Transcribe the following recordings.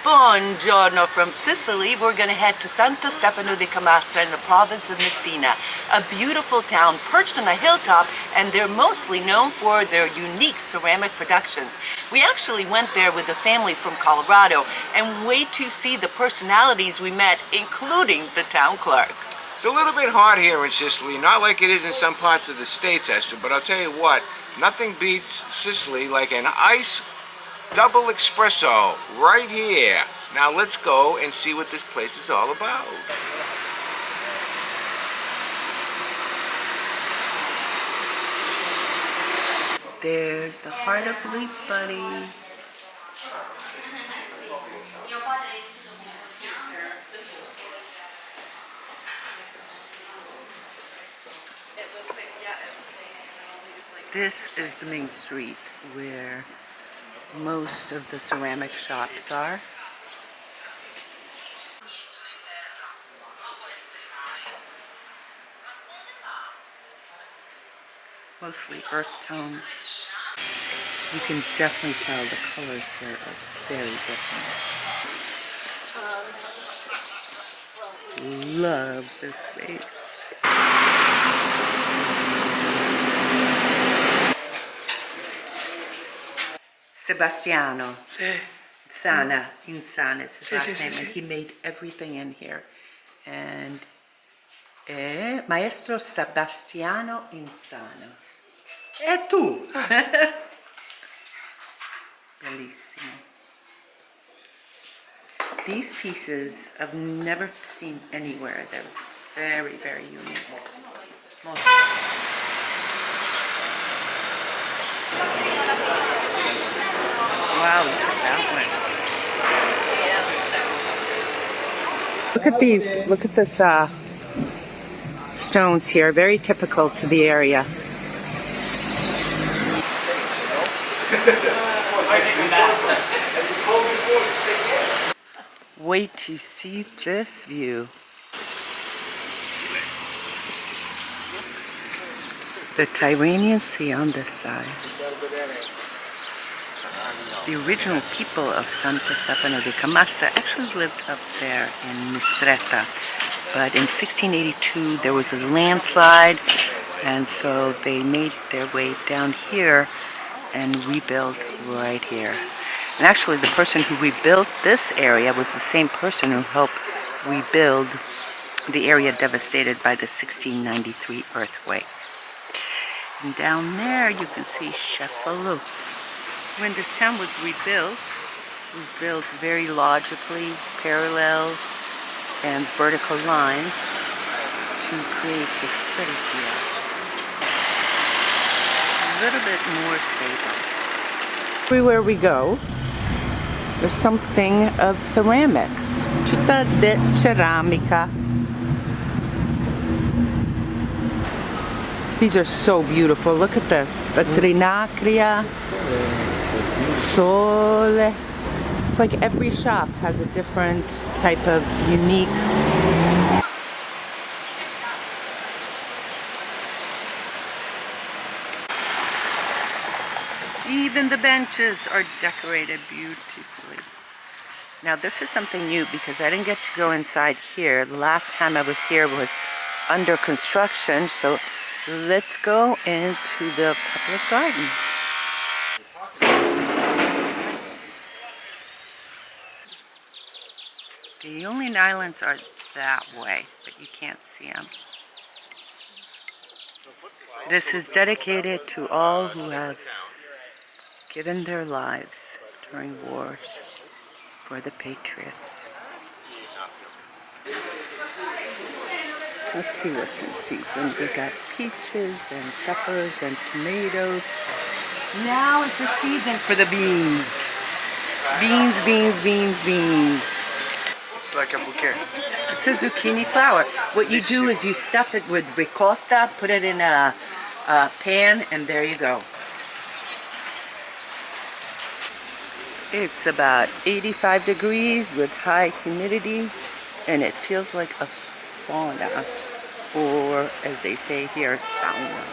Buongiorno from Sicily. We're going to head to Santo Stefano di Camastra in the province of Messina, a beautiful town perched on a hilltop, and they're mostly known for their unique ceramic productions. We actually went there with a family from Colorado, and wait to see the personalities we met, including the town clerk. It's a little bit hot here in Sicily, not like it is in some parts of the States, Esther, but I'll tell you what, nothing beats Sicily like an ice double espresso right here. Now let's go and see what this place is all about. There's the heart of Leaf Buddy. This is the main street where most of the ceramic shops are. Mostly earth tones. You can definitely tell the colors here are very different. Love this space. Sebastiano. Insana is his last name, and he made everything in here. And Maestro Sebastiano Insano. E tu? Bellissimo. These pieces I've never seen anywhere. They're very, very unique. Wow, look at that one. Look at these. Look at this stones here. Very typical to the area. Wait to see this view. The Tyrrhenian Sea on this side. The original people of Santo Stefano di Camastra actually lived up there in Mistretta, but in 1682 there was a landslide, and so they made their way down here and rebuilt right here. And actually the person who rebuilt this area was the same person who helped rebuild the area devastated by the 1693 earthquake. And down there you can see Cefalù. When this town was rebuilt, it was built very logically, parallel and vertical lines to create the city here. A little bit more stable. Everywhere we go, there's something of ceramics. Città de ceramica. These are so beautiful. Look at this. The Trinacria. Sole. It's like every shop has a different type of unique. Even the benches are decorated beautifully. Now this is something new because I didn't get to go inside here. The last time I was here was under construction, so let's go into the public garden. The only islands are that way, but you can't see them. This is dedicated to all who have given their lives during wars for the patriots. Let's see what's in season. We got peaches and peppers and tomatoes. Now is the season for the beans. Beans, beans, beans, beans. It's like a bouquet. It's a zucchini flower. What you do is you stuff it with ricotta, put it in a pan, and there you go. It's about 85 degrees with high humidity, and it feels like a sauna, or as they say here, sauna.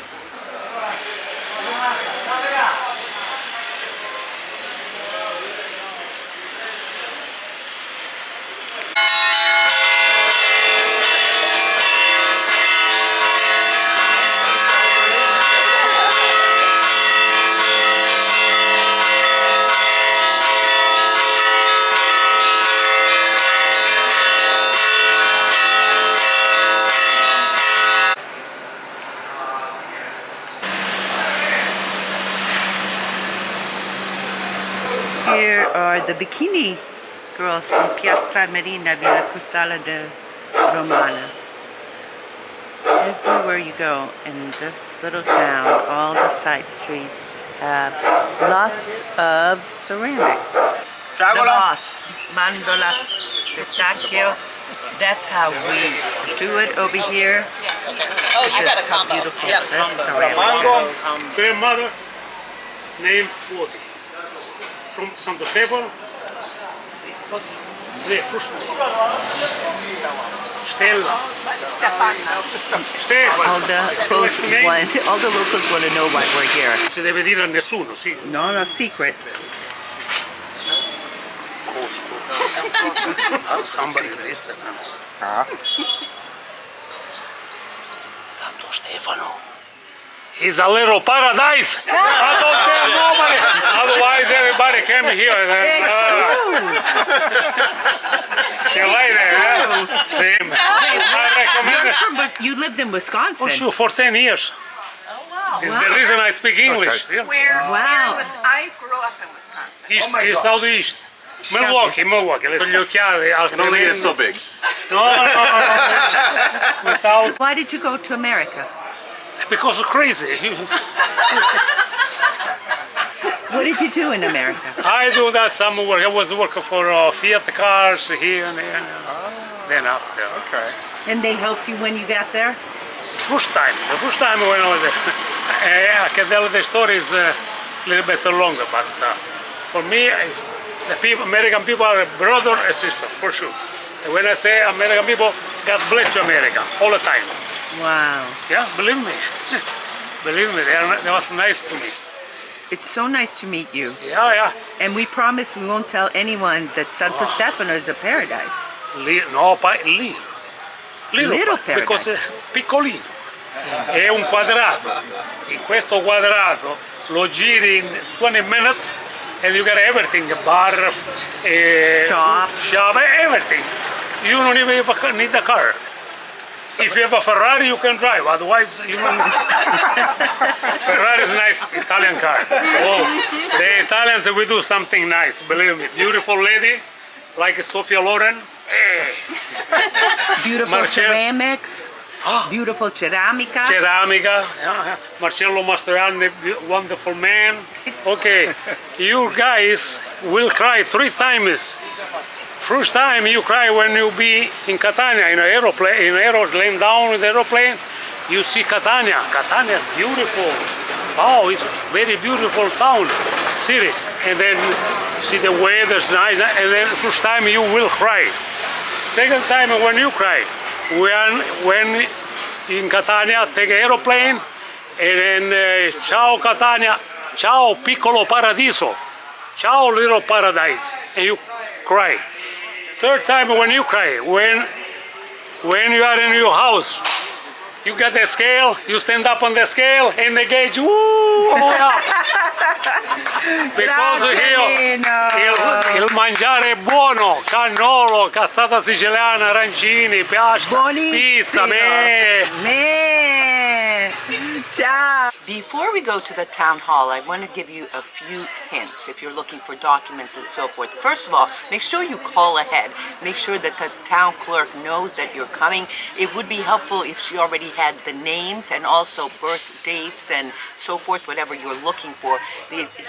are the bikini girls from Piazza Marina, Villa Cusala de Romana. Everywhere you go in this little town, all the side streets have lots of ceramics. The boss, mandola, pistachio. That's how we do it over here. Oh, you got a How combo. beautiful Yes. this ceramic is. Grandmother named Fuoti. From Santo Stefano. Stella. Stefano. All the locals want to know why we're here. Non si deve dire a nessuno, sì. No secret. Somebody listen. Santo Stefano. It's a little paradise. I don't tell nobody. Otherwise, everybody came here. It's true. You like that, huh? Same. I recommend it. You lived in Wisconsin. Oh, sure, for 10 years. This is the reason I speak English. Yeah. Wow. I grew up in Wisconsin. East, southeast. Milwaukee. Gli occhiali. Don't think it's so big. No. Without, Why did you go to America? because it's crazy. What did you do in America? I do that summer work. I was working for Fiat cars here and there. Then after. Okay. And they helped you when you got there? The first time when I was there. I can tell the story is a little bit longer, but for me, the people, American people are a brother and sister, for sure. And when I say American people, God bless you, America, all the time. Wow. Yeah, believe me. Believe me, they was nice to me. It's so nice to meet you. Yeah. And we promise we won't tell anyone that Santo Stefano is a paradise. Little Little because paradise. it's piccolino. È un quadrato. In questo quadrato lo giri in 20 minutes and you get everything, bar, shop, everything. You don't even need a car. If you have a Ferrari, you can drive. Otherwise, you don't. Ferrari is a nice Italian car. Oh, the Italians will do something nice. Believe me, beautiful lady like Sofia Loren. Beautiful Marcel- ceramics. Beautiful ceramica. Ceramica. Yeah. Marcello Mastroianni, wonderful man. Okay, you guys will cry 3 times. First time you cry when you be in Catania in an aeroplane, laying down in the aeroplane, you see Catania. Catania is beautiful. Oh, it's very beautiful town, city. And then see the weather's nice. And then first time you will cry. Second time when you cry, when in Catania take an aeroplane, and then ciao Catania, ciao piccolo paradiso, ciao little paradise, and you cry. Third time when you cry, when you are in your house, you get the scale, you stand up on the scale, and the gauge, woo, oh yeah. Because il mangiare è buono, cannolo, cassata siciliana, arancini, pasta, pizza, Ciao. Before we go to the town hall, I want to give you a few hints if you're looking for documents and so forth. First of all, make sure you call ahead. Make sure that the town clerk knows that you're coming. It would be helpful if she already had the names and also birth dates and so forth, whatever you're looking for.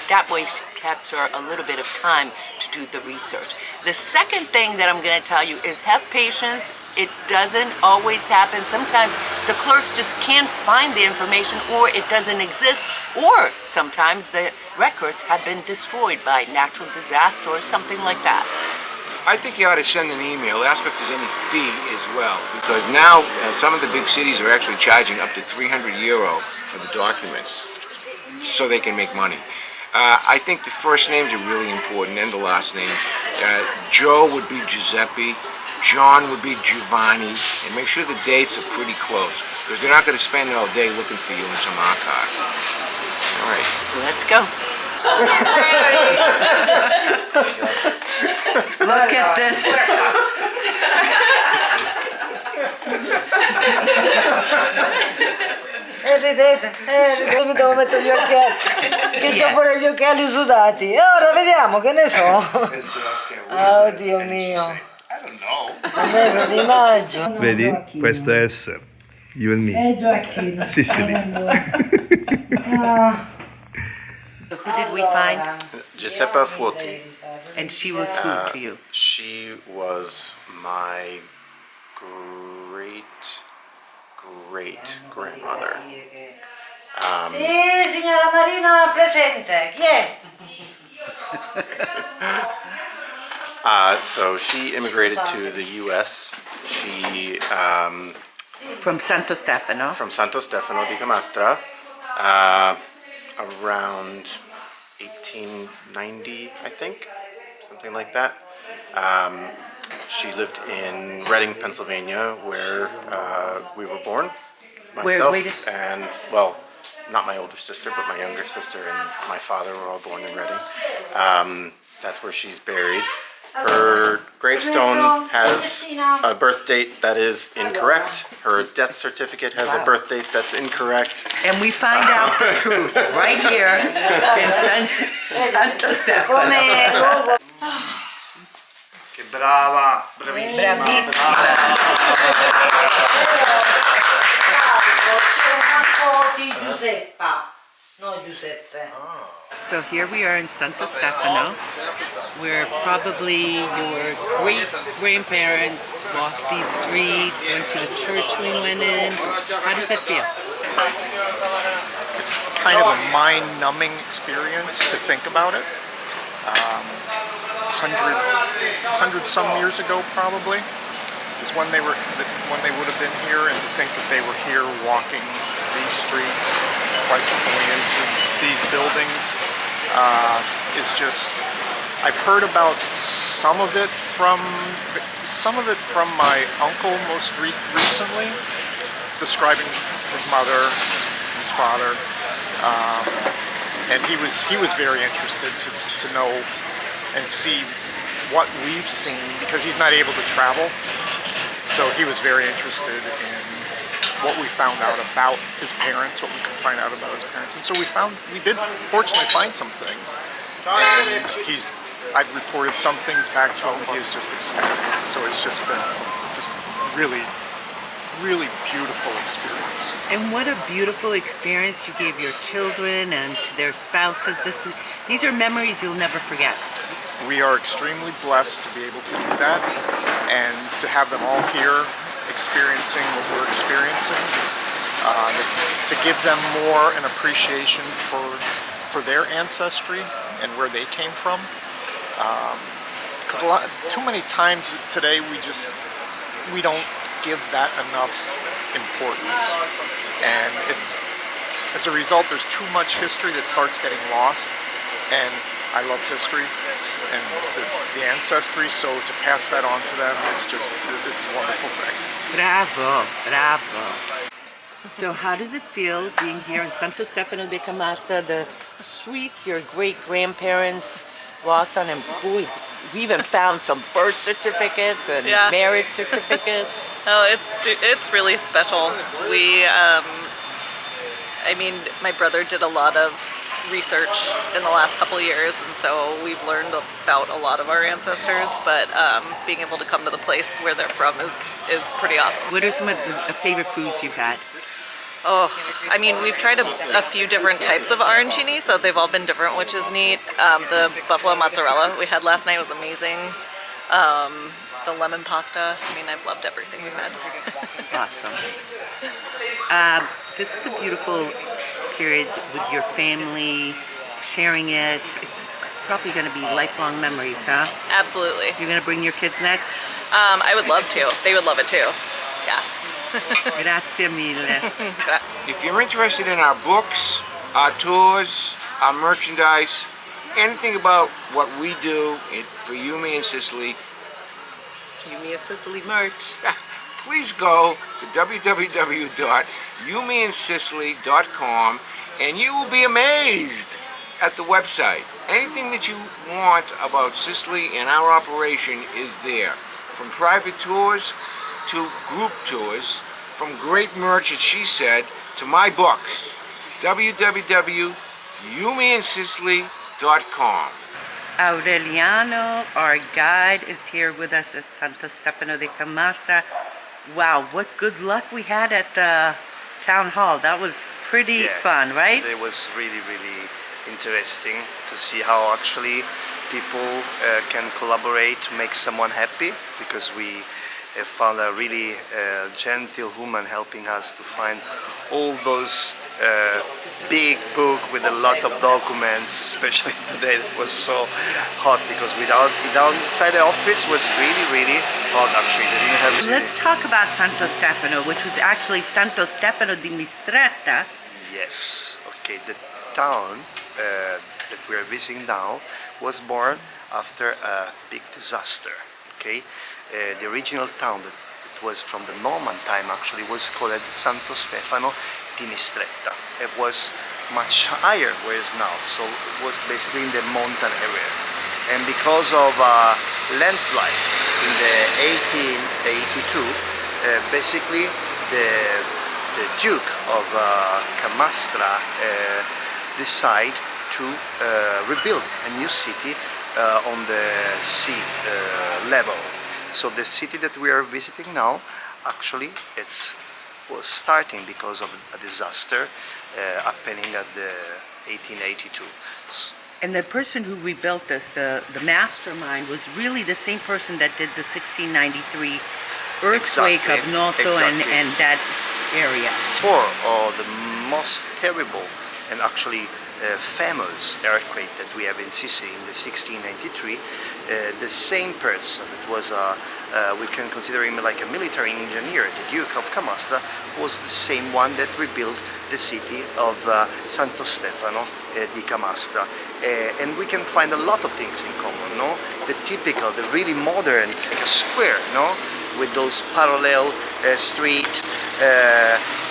That way she gets her a little bit of time to do the research. The second thing that I'm going to tell you is have patience. It doesn't always happen. Sometimes the clerks just can't find the information, or it doesn't exist, or sometimes the records have been destroyed by natural disaster or something like that. I think you ought to send an email, ask if there's any fee as well, because now some of the big cities are actually charging up to €300 for the documents, so they can make money. I think the first names are really important, and the last name. Joe would be Giuseppe, John would be Giovanni, and make sure the dates are pretty close, because they're not going to spend all day looking for you in some archive. All right. Let's go. Look at this. ridete? Mi devo mettere gli occhiali, che c'ho pure gli occhiali sudati. E ora vediamo, che ne so. Oh, Dio mio. A me che l'immagino. Vedi? Questo è essere. You and me. Gioacchino. Sicily. So who did we find? Giuseppa Fuoti. And she was who to you? She was my great grandmother. Sì, signora Marina, presente. Chi è? So she immigrated to the U.S. She From Santo Stefano. from Santo Stefano di Camastra around 1890, I think, something like that. She lived in Reading, Pennsylvania, where we were born. Myself and, well, not my older sister, but my younger sister and my father were all born in Reading. That's where she's buried. Her gravestone has a birth date that is incorrect. Her death certificate has a birth date that's incorrect. And we find out the truth right here in Santo Stefano. Che brava, bravissima. Bravissima. Di Giuseppa, no Giuseppe. So here we are in Santo Stefano, where probably your great-grandparents walked these streets, went to the church we went in. How does that feel? It's kind of a mind-numbing experience to think about it. 100 some years ago, probably, is when they would have been here, and to think that they were here walking these streets, quite going into these buildings, is just. I've heard about some of it from my uncle most recently, describing his mother, his father, and he was very interested to know and see what we've seen, because he's not able to travel, so he was very interested in what we found out about his parents, what we could find out about his parents, and so we did fortunately find some things, and I've reported some things back to him. He is just ecstatic, so it's just been just really beautiful experience. And what a beautiful experience you gave your children and to their spouses. These are memories you'll never forget. We are extremely blessed to be able to do that, and to have them all here experiencing what we're experiencing, to give them more an appreciation for their ancestry and where they came from. Because too many times today we don't give that enough importance, and as a result there's too much history that starts getting lost, and I love history and the ancestry, so to pass that on to them is just this is a wonderful thing. Bravo. So how does it feel being here in Santo Stefano di Camastra, the streets your great-grandparents walked on, and boy, we even found some birth certificates and marriage certificates. Oh, it's really special. My brother did a lot of research in the last couple of years, and so we've learned about a lot of our ancestors, but being able to come to the place where they're from is pretty awesome. What are some of the favorite foods you've had? Oh, we've tried a few different types of arancini, so they've all been different, which is neat. The buffalo mozzarella we had last night was amazing. The lemon pasta, I've loved everything we've had. Awesome. This is a beautiful period with your family, sharing it. It's probably going to be lifelong memories, huh? Absolutely. You're going to bring your kids next? I would love to. They would love it too. Yeah. Grazie mille. If you're interested in our books, our tours, our merchandise, anything about what we do for You, Me, and Sicily, You, Me, and Sicily merch. please go to www.youmeandsicily.com, and you will be amazed at the website. Anything that you want about Sicily and our operation is there. From private tours to group tours, from great merch, as she said, to my books. www.yumiinsicily.com. Aureliano, our guide, is here with us at Santo Stefano di Camastra. Wow, what good luck we had at the town hall. That was pretty fun, right? It was really, really interesting to see how actually people can collaborate to make someone happy, because we found a really gentle woman helping us to find all those big book with a lot of documents, especially today it was so hot, because inside the office was really, really hot actually. They didn't have Let's talk about Santo Stefano, which was actually Santo Stefano di Mistretta. Yes, okay, the town that we are visiting now was born after a big disaster, okay? The original town that was from the Norman time actually was called Santo Stefano di Mistretta. It was much higher where it is now, so it was basically in the mountain area. And because of a landslide in the 1882, basically the Duke of Camastra decided to rebuild a new city on the sea level. So the city that we are visiting now, actually, was starting because of a disaster happening at the 1882. And the person who rebuilt this, the mastermind, was really the same person that did the 1693 earthquake of Noto and that area. For the most terrible and actually famous earthquake that we have in Sicily in the 1693, the same person that was we can consider him like a military engineer, the Duke of Camastra, was the same one that rebuilt the city of Santo Stefano di Camastra. And we can find a lot of things in common, no? The typical, the really modern, like a square, no? With those parallel street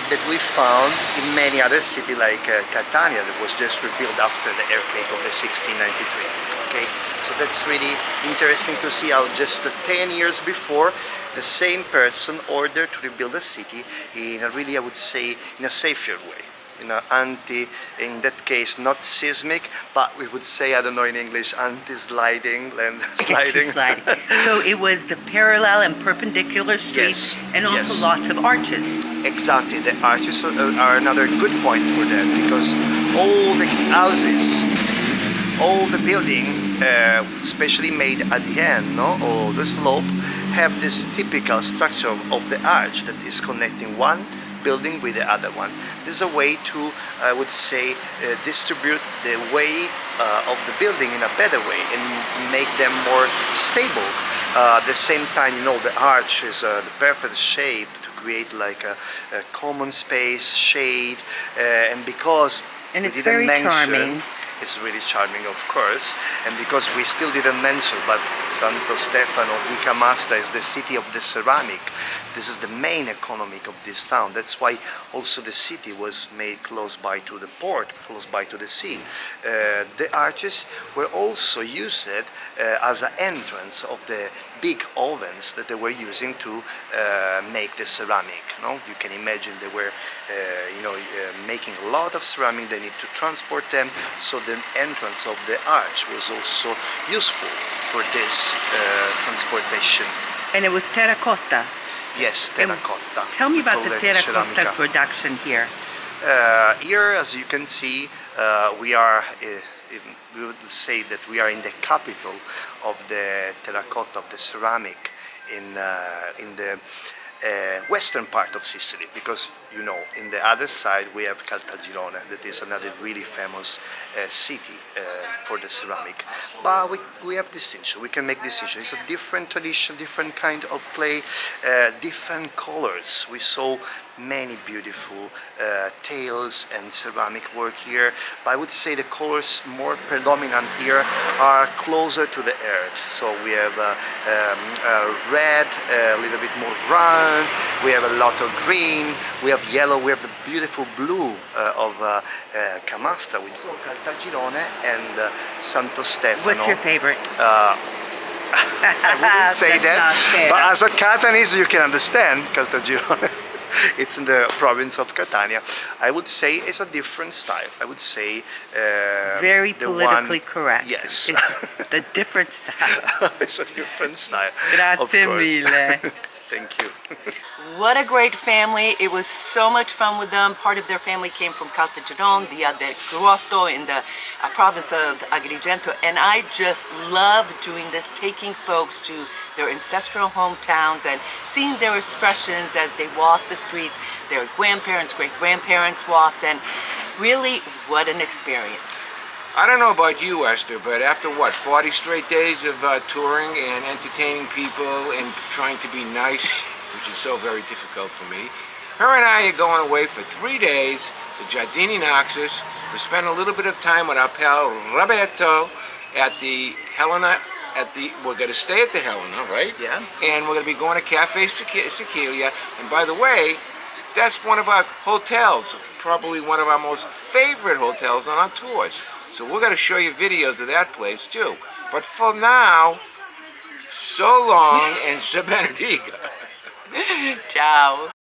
that we found in many other cities like Catania, that was just rebuilt after the earthquake of the 1693. Okay, so that's really interesting to see how just 10 years before the same person ordered to rebuild a city in a really, I would say, in a safer way. In that case, not seismic, but we would say, I don't know in English, anti-sliding, landsliding. So it was the parallel and perpendicular streets, and also lots of arches. Exactly, the arches are another good point for that, because all the houses, all the building, especially made at the end, no, or the slope, have this typical structure of the arch that is connecting one building with the other one. This is a way to, I would say, distribute the weight of the building in a better way and make them more stable. At the same time, you know, the arch is the perfect shape to create like a common space, shade, and because and it's very charming. It's really charming, of course, and because we still didn't mention, but Santo Stefano di Camastra is the city of the ceramic. This is the main economy of this town. That's why also the city was made close by to the port, close by to the sea. The arches were also used as an entrance of the big ovens that they were using to make the ceramic. No? You can imagine they were making a lot of ceramic. They need to transport them, so the entrance of the arch was also useful for this transportation. And it was terracotta. Yes, terracotta. Tell me about the terracotta production here. Here, as you can see, we are, we would say that we are in the capital of the terracotta, of the ceramic in the western part of Sicily, because you know, in the other side we have Caltagirone, that is another really famous city for the ceramic. But we have distinction, we can make distinction. It's a different tradition, different kind of clay, different colors. We saw many beautiful tails and ceramic work here, but I would say the colors more predominant here are closer to the earth. So we have red, a little bit more brown, we have a lot of green, we have yellow, we have the beautiful blue of Camastra, with Caltagirone and Santo Stefano. What's your favorite? I wouldn't say that, but as a Catanese you can understand Caltagirone. It's in the province of Catania. I would say it's a different style. I would say Very the politically one, correct. Yes, It's the different style. it's a different style. of Grazie course. mille. Thank you. What a great family. It was so much fun with them. Part of their family came from Caltagirone, Via del Grotto in the province of Agrigento. And I just love doing this, taking folks to their ancestral hometowns and seeing their expressions as they walk the streets. Their grandparents, great-grandparents walked, and really, what an experience. I don't know about you, Esther, but after what, 40 straight days of touring and entertaining people and trying to be nice, which is so very difficult for me, her and I are going away for 3 days to Giardini Naxos to spend a little bit of time with our pal Roberto at the Helena. We're going to stay at the Helena, right? Yeah. And we're going to be going to Cafe Sicilia. And by the way, that's one of our hotels, probably one of our most favorite hotels on our tours. So we're going to show you videos of that place too. But for now, so long and se benedica. Ciao.